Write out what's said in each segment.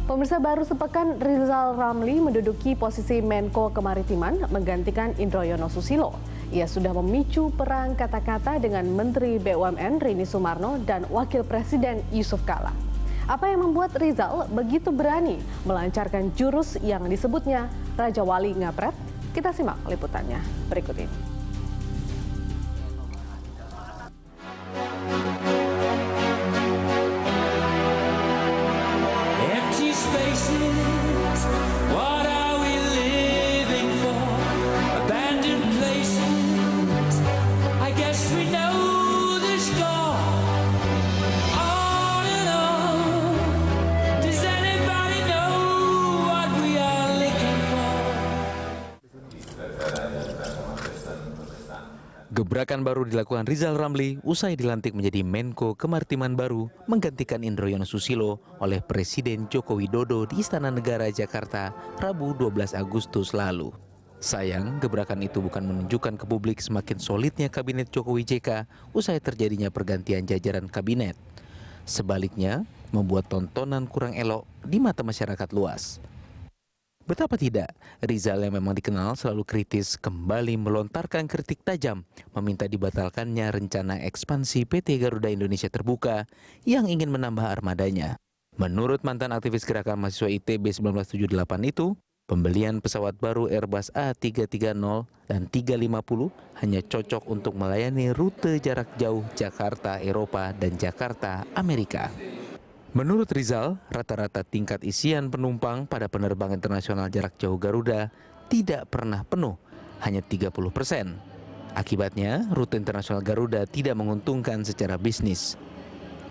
Pemirsa, baru sepekan Rizal Ramli menduduki posisi Menko Kemaritiman menggantikan Indroyono Susilo. Ia sudah memicu perang kata-kata dengan Menteri BUMN Rini Sumarno dan Wakil Presiden Yusuf Kala. Apa yang membuat Rizal begitu berani melancarkan jurus yang disebutnya Raja Wali Ngapret? Kita simak liputannya berikut ini. Gebrakan baru dilakukan Rizal Ramli usai dilantik menjadi Menko Kemaritiman baru menggantikan Indroyono Susilo oleh Presiden Joko Widodo di Istana Negara Jakarta Rabu 12 Agustus lalu. Sayang, gebrakan itu bukan menunjukkan ke publik semakin solidnya Kabinet Jokowi JK usai terjadinya pergantian jajaran kabinet. Sebaliknya, membuat tontonan kurang elok di mata masyarakat luas. Betapa tidak, Rizal yang memang dikenal selalu kritis kembali melontarkan kritik tajam, meminta dibatalkannya rencana ekspansi PT Garuda Indonesia Terbuka yang ingin menambah armadanya. Menurut mantan aktivis gerakan mahasiswa ITB 1978 itu, pembelian pesawat baru Airbus A330 dan 350 hanya cocok untuk melayani rute jarak jauh Jakarta, Eropa, dan Jakarta, Amerika. Menurut Rizal, rata-rata tingkat isian penumpang pada penerbangan internasional jarak jauh Garuda tidak pernah penuh, hanya 30%. Akibatnya, rute internasional Garuda tidak menguntungkan secara bisnis.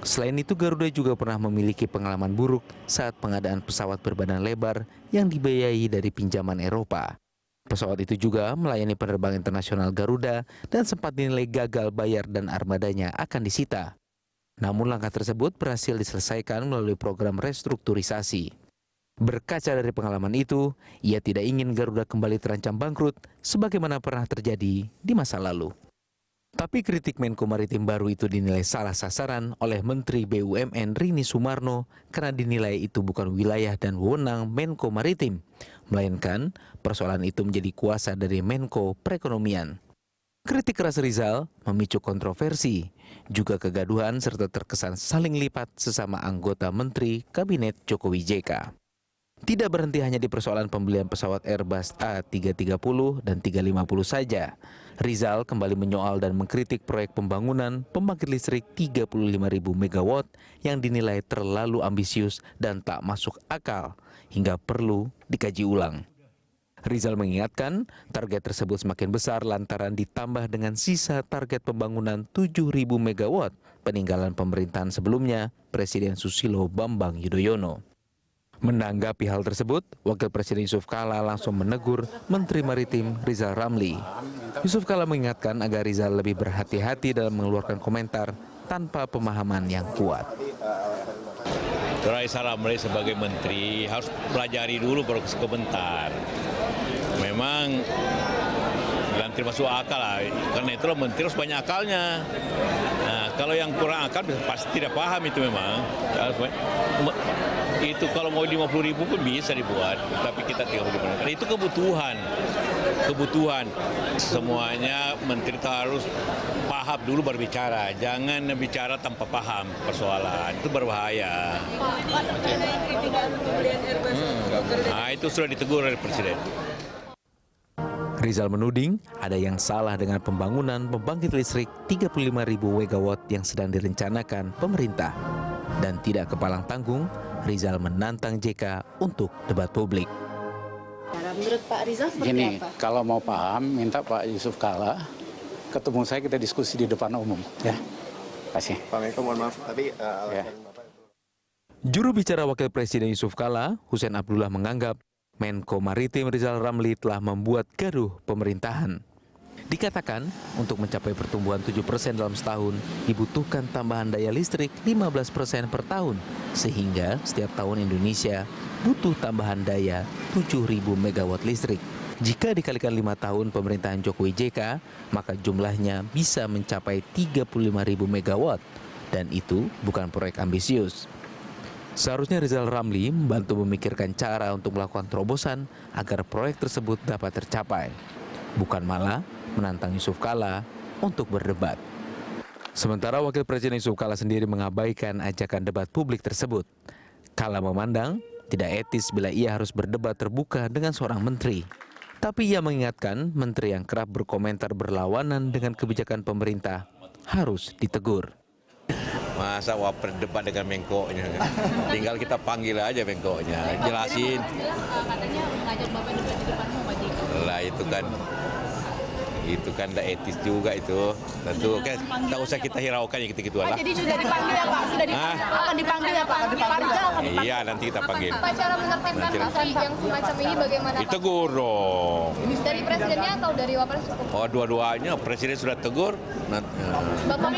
Selain itu, Garuda juga pernah memiliki pengalaman buruk saat pengadaan pesawat berbadan lebar yang dibiayai dari pinjaman Eropa. Pesawat itu juga melayani penerbangan internasional Garuda dan sempat dinilai gagal bayar dan armadanya akan disita. Namun langkah tersebut berhasil diselesaikan melalui program restrukturisasi. Berkaca dari pengalaman itu, ia tidak ingin Garuda kembali terancam bangkrut sebagaimana pernah terjadi di masa lalu. Tapi kritik Menko Maritim baru itu dinilai salah sasaran oleh Menteri BUMN Rini Sumarno karena dinilai itu bukan wilayah dan wewenang Menko Maritim, melainkan persoalan itu menjadi kuasa dari Menko Perekonomian. Kritik keras Rizal memicu kontroversi, juga kegaduhan serta terkesan saling lipat sesama anggota Menteri Kabinet Jokowi JK. Tidak berhenti hanya di persoalan pembelian pesawat Airbus A330 dan 350 saja. Rizal kembali menyoal dan mengkritik proyek pembangunan pembangkit listrik 35.000 MW yang dinilai terlalu ambisius dan tak masuk akal hingga perlu dikaji ulang. Rizal mengingatkan target tersebut semakin besar lantaran ditambah dengan sisa target pembangunan 7.000 MW peninggalan pemerintahan sebelumnya Presiden Susilo Bambang Yudhoyono. Menanggapi hal tersebut, Wakil Presiden Yusuf Kala langsung menegur Menteri Maritim Rizal Ramli. Yusuf Kala mengingatkan agar Rizal lebih berhati-hati dalam mengeluarkan komentar tanpa pemahaman yang kuat. Rizal Ramli sebagai menteri harus pelajari dulu baru komentar. Memang dilantik masuk akal lah, karena itulah menteri harus banyak akalnya. Nah, kalau yang kurang akal pasti tidak paham itu memang. Itu kalau mau 50.000 pun bisa dibuat, tapi kita 30.000. Itu kebutuhan. Semuanya menteri harus paham dulu berbicara, jangan bicara tanpa paham persoalan, itu berbahaya. Nah, itu sudah ditegur oleh Presiden. Rizal menuding ada yang salah dengan pembangunan pembangkit listrik 35.000 MW yang sedang direncanakan pemerintah. Dan tidak kepalang tanggung, Rizal menantang JK untuk debat publik. Menurut Pak Rizal seperti Gini, apa? kalau mau paham, minta Pak Yusuf Kala ketemu saya, kita diskusi di depan umum. Ya, kasih. Pak Menko, mohon maaf, tapi Juru bicara Wakil Presiden Yusuf Kala, Husein Abdullah menganggap Menko Maritim Rizal Ramli telah membuat gaduh pemerintahan. Dikatakan, untuk mencapai pertumbuhan 7% dalam setahun, dibutuhkan tambahan daya listrik 15% per tahun, sehingga setiap tahun Indonesia butuh tambahan daya 7.000 MW listrik. Jika dikalikan 5 tahun pemerintahan Jokowi JK, maka jumlahnya bisa mencapai 35.000 MW, dan itu bukan proyek ambisius. Seharusnya Rizal Ramli membantu memikirkan cara untuk melakukan terobosan agar proyek tersebut dapat tercapai, bukan malah menantang Yusuf Kala untuk berdebat. Sementara Wakil Presiden Yusuf Kala sendiri mengabaikan ajakan debat publik tersebut. Kala memandang tidak etis bila ia harus berdebat terbuka dengan seorang menteri. Tapi ia mengingatkan menteri yang kerap berkomentar berlawanan dengan kebijakan pemerintah harus ditegur. Masa wapres debat dengan Menko-nya? Tinggal kita panggil aja Menko-nya, jelasin. Katanya mengajak Bapak debat di depan Pak JK. Lah itu kan tidak etis juga itu. Tentu kan tak usah kita hiraukan yang gitu-gitu lah. Jadi sudah dipanggil ya Pak? Sudah dipanggil, akan dipanggil ya Pak? Iya, nanti kita panggil. Pak, cara menertibkan kasus yang semacam ini bagaimana Pak? Ditegur dong. Dari presidennya atau dari Wapres? Oh, dua-duanya presiden sudah tegur. Bapak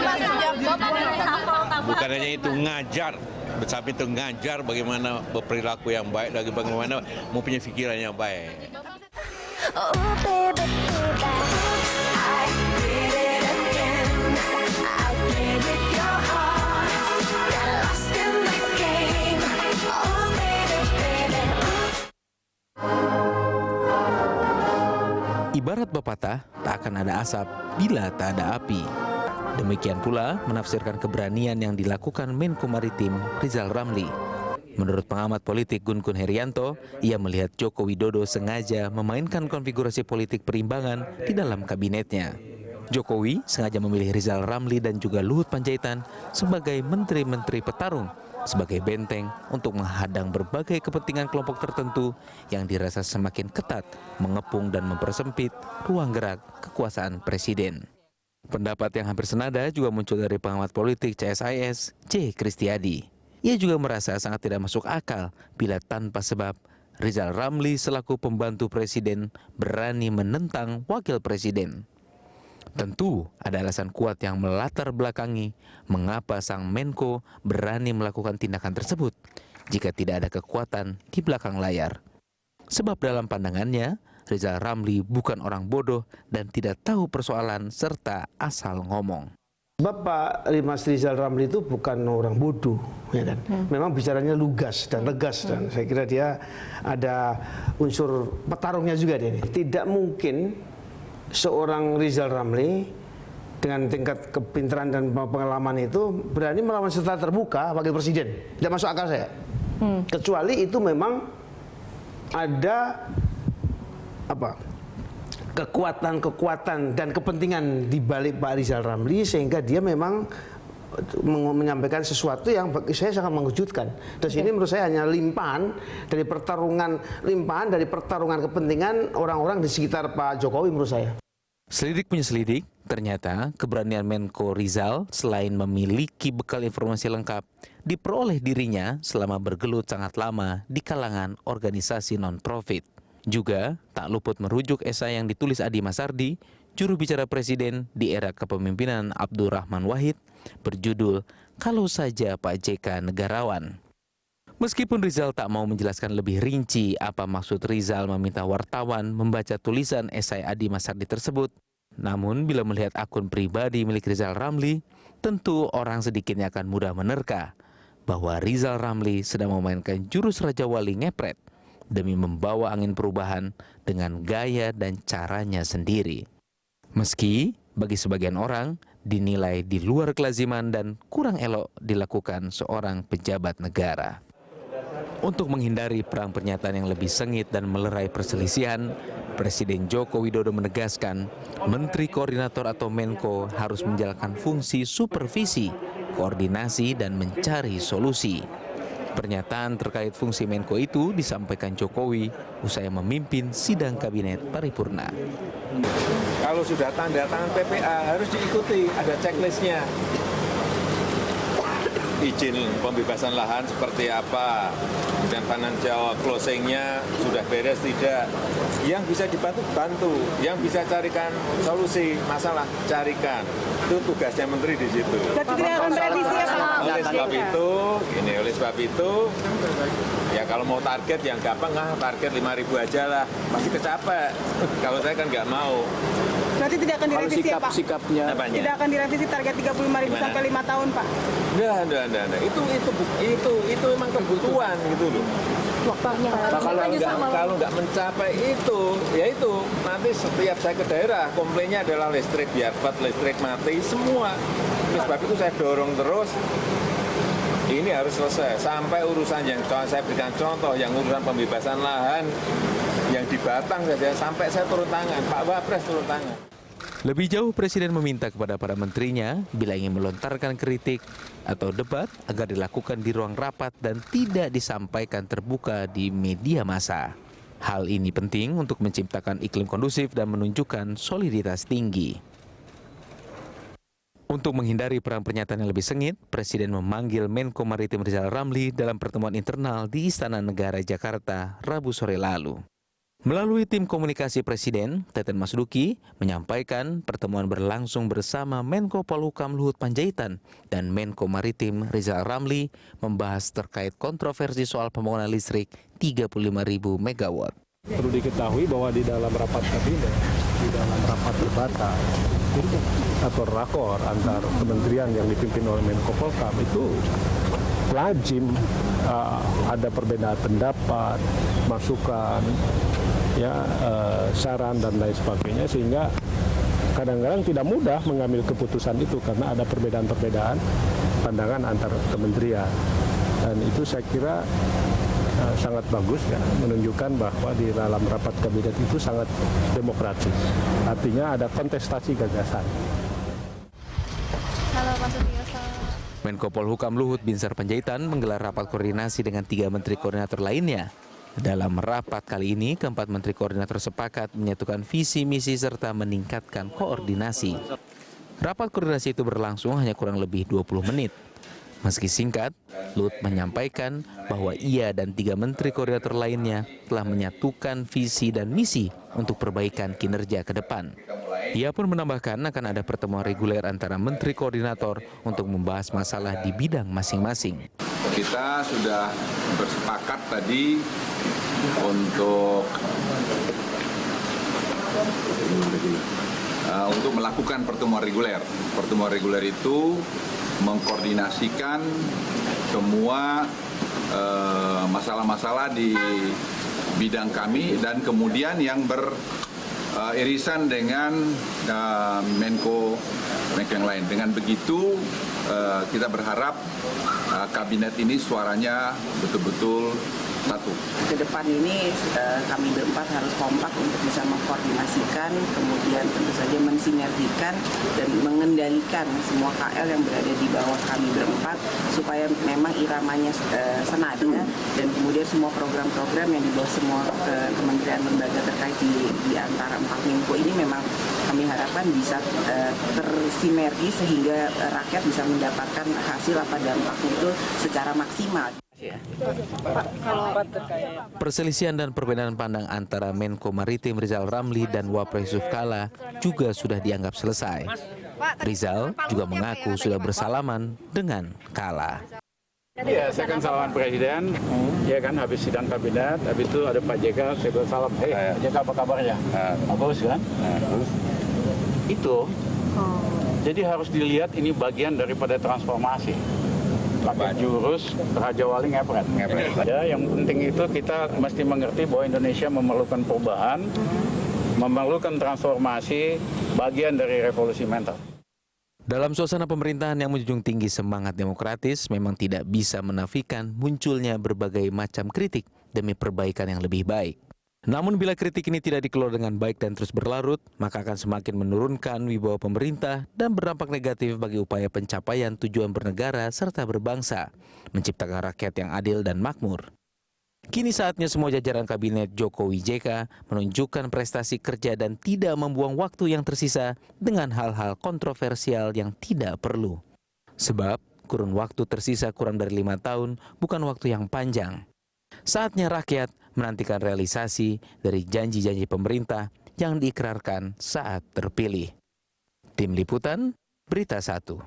Bukan hanya itu, ngajar. Sampai itu ngajar bagaimana berperilaku yang baik dan bagaimana mempunyai pikiran yang baik. Oh baby, baby, I did it again. I played with your heart, got lost in this game. Oh baby, baby. Ibarat pepatah, tak akan ada asap bila tak ada api. Demikian pula menafsirkan keberanian yang dilakukan Menko Maritim Rizal Ramli. Menurut pengamat politik Gun Gun Herianto, ia melihat Joko Widodo sengaja memainkan konfigurasi politik perimbangan di dalam kabinetnya. Jokowi sengaja memilih Rizal Ramli dan juga Luhut Panjaitan sebagai menteri-menteri petarung, sebagai benteng untuk menghadang berbagai kepentingan kelompok tertentu yang dirasa semakin ketat mengepung dan mempersempit ruang gerak kekuasaan presiden. Pendapat yang hampir senada juga muncul dari pengamat politik CSIS, J. Kristiadi. Ia juga merasa sangat tidak masuk akal bila tanpa sebab Rizal Ramli selaku pembantu presiden berani menentang wakil presiden. Tentu ada alasan kuat yang melatar belakangi mengapa sang Menko berani melakukan tindakan tersebut jika tidak ada kekuatan di belakang layar. Sebab dalam pandangannya, Rizal Ramli bukan orang bodoh dan tidak tahu persoalan serta asal ngomong. Bapak Mas Rizal Ramli itu bukan orang bodoh, ya kan? Memang bicaranya lugas dan tegas dan saya kira dia ada unsur petarungnya juga dia. Tidak mungkin seorang Rizal Ramli dengan tingkat kepintaran dan pengalaman itu berani melawan secara terbuka wakil presiden. Tidak masuk akal saya. Kecuali itu memang ada kekuatan dan kepentingan di balik Pak Rizal Ramli sehingga dia memang menyampaikan sesuatu yang bagi saya sangat mengejutkan. Terus ini menurut saya hanya limpahan dari pertarungan kepentingan orang-orang di sekitar Pak Jokowi menurut saya. Selidik punya selidik, ternyata keberanian Menko Rizal selain memiliki bekal informasi lengkap diperoleh dirinya selama bergelut sangat lama di kalangan organisasi non-profit. Juga tak luput merujuk esai yang ditulis Adi Masardi, juru bicara presiden di era kepemimpinan Abdurrahman Wahid, berjudul Kalau Saja Pak JK Negarawan. Meskipun Rizal tak mau menjelaskan lebih rinci apa maksud Rizal meminta wartawan membaca tulisan esai Adi Masardi tersebut, namun bila melihat akun pribadi milik Rizal Ramli, tentu orang sedikitnya akan mudah menerka bahwa Rizal Ramli sedang memainkan jurus Raja Wali ngepret demi membawa angin perubahan dengan gaya dan caranya sendiri. Meski bagi sebagian orang dinilai di luar kelaziman dan kurang elok dilakukan seorang pejabat negara. Untuk menghindari perang pernyataan yang lebih sengit dan melerai perselisihan, Presiden Joko Widodo menegaskan Menteri Koordinator atau Menko harus menjalankan fungsi supervisi, koordinasi, dan mencari solusi. Pernyataan terkait fungsi Menko itu disampaikan Jokowi usai memimpin sidang kabinet paripurna. Kalau sudah tanda tangan PPA harus diikuti, ada checklistnya. Izin pembebasan lahan seperti apa, dan financial closing-nya sudah beres tidak. Yang bisa dibantu, bantu. Yang bisa carikan solusi masalah, carikan. Itu tugasnya menteri di situ. Oleh sebab itu, ya kalau mau target yang gampang target 5.000 aja lah. Pasti kecapek. Kalau saya kan nggak mau. Berarti tidak akan Kalau direvisi ya Pak? sikapnya Tidak akan direvisi target 35.000 sampai 5 tahun Pak? Enggak. Itu memang kebutuhan gitu loh. Nah, kalau nggak mencapai itu, ya itu nanti setiap saya ke daerah komplainnya adalah listrik biar listrik mati semua. Oleh sebab itu saya dorong terus. Ini harus selesai sampai urusan yang saya berikan contoh, yang urusan pembebasan lahan yang di Batang saja sampai saya turun tangan, Pak Wapres turun tangan. Lebih jauh, Presiden meminta kepada para menterinya bila ingin melontarkan kritik atau debat agar dilakukan di ruang rapat dan tidak disampaikan terbuka di media massa. Hal ini penting untuk menciptakan iklim kondusif dan menunjukkan soliditas tinggi. Untuk menghindari perang pernyataan yang lebih sengit, Presiden memanggil Menko Maritim Rizal Ramli dalam pertemuan internal di Istana Negara Jakarta Rabu sore lalu. Melalui tim komunikasi Presiden, Teten Mas Duki menyampaikan pertemuan berlangsung bersama Menko Polhukam Luhut Panjaitan dan Menko Maritim Rizal Ramli membahas terkait kontroversi soal pembangunan listrik 35.000 megawatt. Perlu diketahui bahwa di dalam rapat kabinet, di dalam rapat terbatas atau rakor antar kementerian yang dipimpin oleh Menko Polhukam itu lazim ada perbedaan pendapat, masukan, saran dan lain sebagainya, sehingga kadang-kadang tidak mudah mengambil keputusan itu karena ada perbedaan-perbedaan pandangan antar kementerian. Dan itu saya kira sangat bagus ya, menunjukkan bahwa di dalam rapat kabinet itu sangat demokratis. Artinya ada kontestasi gagasan. Halo Pak Sutioso. Menko Polhukam Luhut Binsar Panjaitan menggelar rapat koordinasi dengan 3 menteri koordinator lainnya. Dalam rapat kali ini, keempat menteri koordinator sepakat menyatukan visi misi serta meningkatkan koordinasi. Rapat koordinasi itu berlangsung hanya kurang lebih 20 menit. Meski singkat, Luhut menyampaikan bahwa ia dan 3 menteri koordinator lainnya telah menyatukan visi dan misi untuk perbaikan kinerja ke depan. Ia pun menambahkan akan ada pertemuan reguler antara menteri koordinator untuk membahas masalah di bidang masing-masing. Kita sudah bersepakat tadi untuk melakukan pertemuan reguler. Pertemuan reguler itu mengkoordinasikan semua masalah-masalah di bidang kami dan kemudian yang beririsan dengan Menko yang lain. Dengan begitu kita berharap kabinet ini suaranya betul-betul satu. Ke depan ini kami berempat harus kompak untuk bisa mengkoordinasikan, kemudian tentu saja mensinergikan dan mengendalikan semua KL yang berada di bawah kami berempat supaya memang iramanya senada dan kemudian semua program-program yang di bawah semua kementerian lembaga terkait di antara 4 Menko ini memang kami harapkan bisa tersinergi sehingga rakyat bisa mendapatkan hasil apa dampaknya itu secara maksimal. Perselisihan dan perbedaan pandang antara Menko Maritim Rizal Ramli dan Wapres Yusuf Kala juga sudah dianggap selesai. Rizal juga mengaku sudah bersalaman dengan Kala. Iya, saya kan salaman Presiden, ya kan habis sidang kabinet, habis itu ada Pak JK, saya bersalam, Pak JK apa kabarnya? Bagus kan? Terus itu, jadi harus dilihat ini bagian daripada transformasi. Pakai jurus Raja Wali ngepret. Ya, yang penting itu kita mesti mengerti bahwa Indonesia memerlukan perubahan, memerlukan transformasi, bagian dari revolusi mental. Dalam suasana pemerintahan yang menjunjung tinggi semangat demokratis, memang tidak bisa menafikan munculnya berbagai macam kritik demi perbaikan yang lebih baik. Namun bila kritik ini tidak dikelola dengan baik dan terus berlarut, maka akan semakin menurunkan wibawa pemerintah dan berdampak negatif bagi upaya pencapaian tujuan bernegara serta berbangsa, menciptakan rakyat yang adil dan makmur. Kini saatnya semua jajaran kabinet Jokowi JK menunjukkan prestasi kerja dan tidak membuang waktu yang tersisa dengan hal-hal kontroversial yang tidak perlu. Sebab kurun waktu tersisa kurang dari 5 tahun bukan waktu yang panjang. Saatnya rakyat menantikan realisasi dari janji-janji pemerintah yang diikrarkan saat terpilih. Tim Liputan, Berita 1.